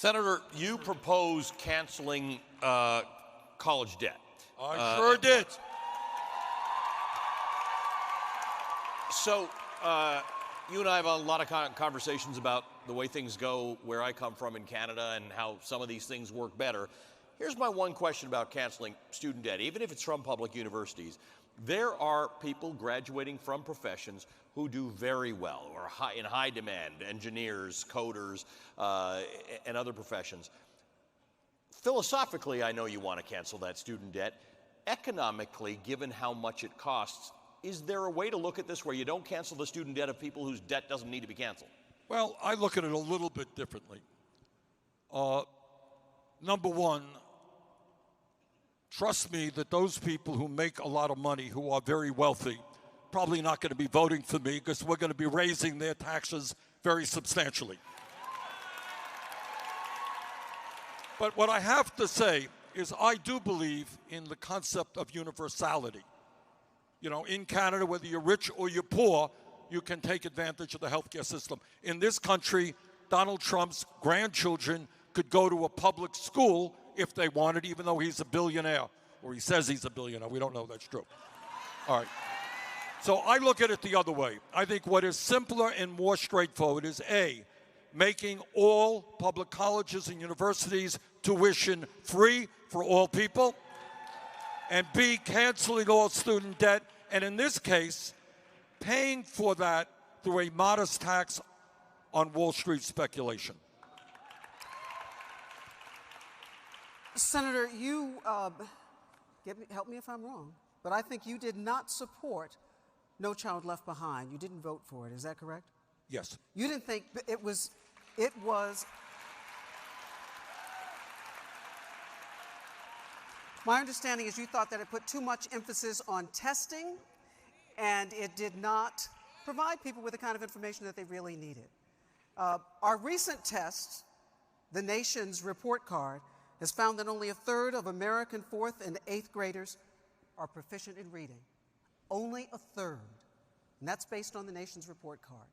Senator, you propose canceling college debt. I sure did. So you and I have a lot of conversations about the way things go where I come from in Canada and how some of these things work better. Here's my one question about canceling student debt. Even if it's from public universities, there are people graduating from professions who do very well or in high demand, engineers, coders, and other professions. Philosophically, I know you want to cancel that student debt. Economically, given how much it costs, is there a way to look at this where you don't cancel the student debt of people whose debt doesn't need to be canceled? Well, I look at it a little bit differently. Number one, trust me that those people who make a lot of money, who are very wealthy, probably not going to be voting for me because we're going to be raising their taxes very substantially. But what I have to say is I do believe in the concept of universality. You know, in Canada, whether you're rich or you're poor, you can take advantage of the healthcare system. In this country, Donald Trump's grandchildren could go to a public school if they wanted, even though he's a billionaire, or he says he's a billionaire. We don't know if that's true. All right. So I look at it the other way. I think what is simpler and more straightforward is A, making all public colleges and universities tuition free for all people, and B, canceling all student debt, and in this case, paying for that through a modest tax on Wall Street speculation. Senator, you, help me if I'm wrong, but I think you did not support No Child Left Behind. You didn't vote for it, is that correct? Yes. You didn't think it was, my understanding is you thought that it put too much emphasis on testing and it did not provide people with the kind of information that they really needed. Our recent test, the nation's report card, has found that only a third of American 4th and 8th graders are proficient in reading. Only a third. And that's based on the nation's report card.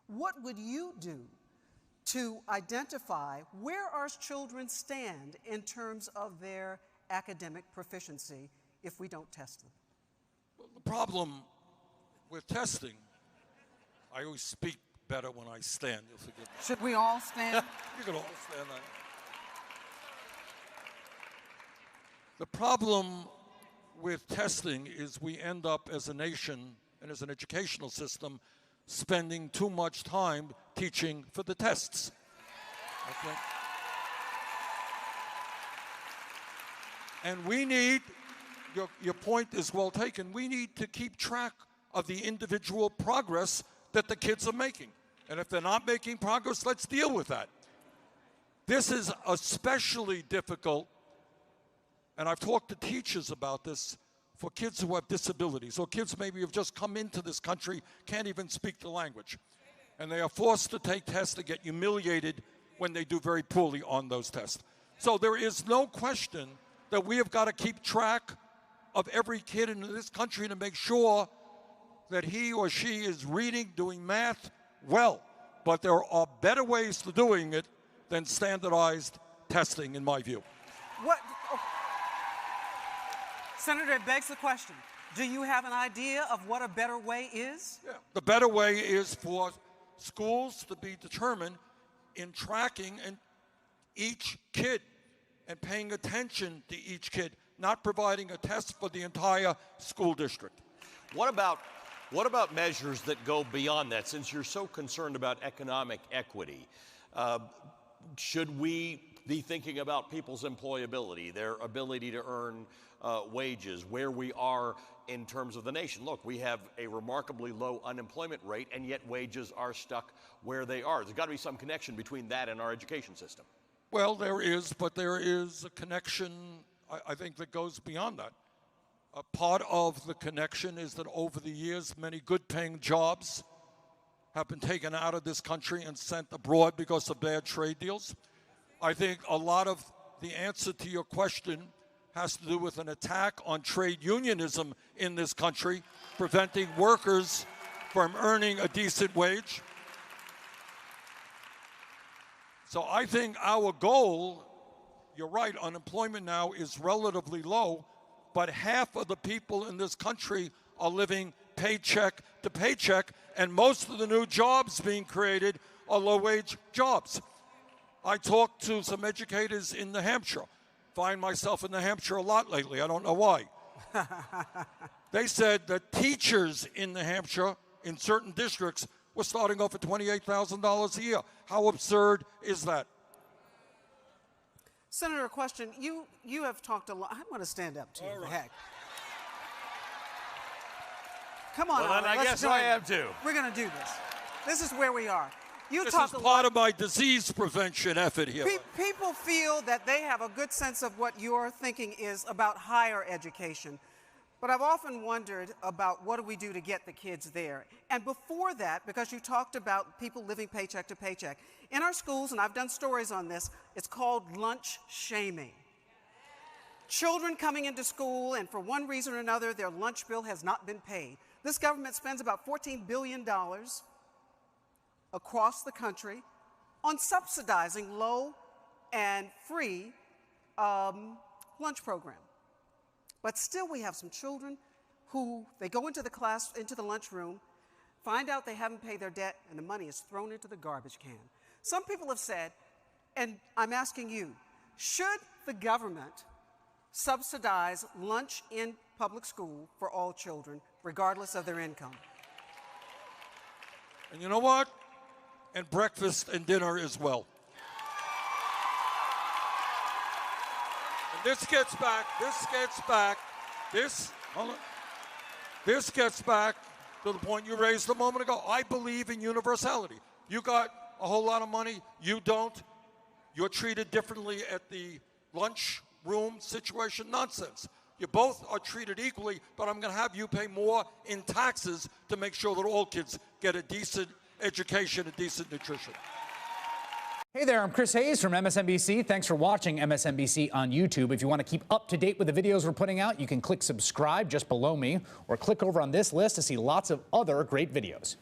What would you do to identify where our children stand in terms of their academic proficiency if we don't test them? Well, the problem with testing, I always speak better when I stand. You'll forgive me. Should we all stand? You can all stand. The problem with testing is we end up as a nation and as an educational system spending too much time teaching for the tests. Okay? And we need, your point is well taken, we need to keep track of the individual progress that the kids are making. And if they're not making progress, let's deal with that. This is especially difficult, and I've talked to teachers about this, for kids who have disabilities, or kids maybe who've just come into this country, can't even speak the language. And they are forced to take tests to get humiliated when they do very poorly on those tests. So there is no question that we have got to keep track of every kid in this country to make sure that he or she is reading, doing math well. But there are better ways to doing it than standardized testing, in my view. Senator, it begs the question, do you have an idea of what a better way is? Yeah. The better way is for schools to be determined in tracking each kid and paying attention to each kid, not providing a test for the entire school district. What about measures that go beyond that? Since you're so concerned about economic equity, should we be thinking about people's employability, their ability to earn wages, where we are in terms of the nation? Look, we have a remarkably low unemployment rate, and yet wages are stuck where they are. There's got to be some connection between that and our education system. Well, there is, but there is a connection, I think, that goes beyond that. A part of the connection is that over the years, many good-paying jobs have been taken out of this country and sent abroad because of bad trade deals. I think a lot of the answer to your question has to do with an attack on trade unionism in this country, preventing workers from earning a decent wage. So I think our goal, you're right, unemployment now is relatively low, but half of the people in this country are living paycheck to paycheck, and most of the new jobs being created are low-wage jobs. I talked to some educators in New Hampshire. Find myself in New Hampshire a lot lately. I don't know why. They said that teachers in New Hampshire, in certain districts, were starting off at $28,000 a year. How absurd is that? Senator, a question. You have talked a lot. I'm going to stand up to you. right. Heck. Come on, Well, then Ari, I let's guess join I me. am too. We're going to do this. This is where we are. You This talk is a part lot. of my disease prevention effort here. People feel that they have a good sense of what your thinking is about higher education. But I've often wondered about what do we do to get the kids there. And before that, because you talked about people living paycheck to paycheck, in our schools, and I've done stories on this, it's called lunch shaming. Children coming into school, and for one reason or another, their lunch bill has not been paid. This government spends about $14 billion across the country on subsidizing low and free lunch program. But still we have some children who, they go into the lunchroom, find out they haven't paid their debt, and the money is thrown into the garbage can. Some people have said, and I'm asking you, should the government subsidize lunch in public school for all children, regardless of their income? And you know what? And breakfast and dinner as well. And this gets back to the point you raised a moment ago. I believe in universality. You got a whole lot of money, you don't. You're treated differently at the lunchroom situation. Nonsense. You both are treated equally, but I'm going to have you pay more in taxes to make sure that all kids get a decent education and decent nutrition. Hey there, I'm Chris Hayes from MSNBC. Thanks for watching MSNBC on YouTube. If you want to keep up to date with the videos we're putting out, you can click subscribe just below me or click over on this list to see lots of other great videos.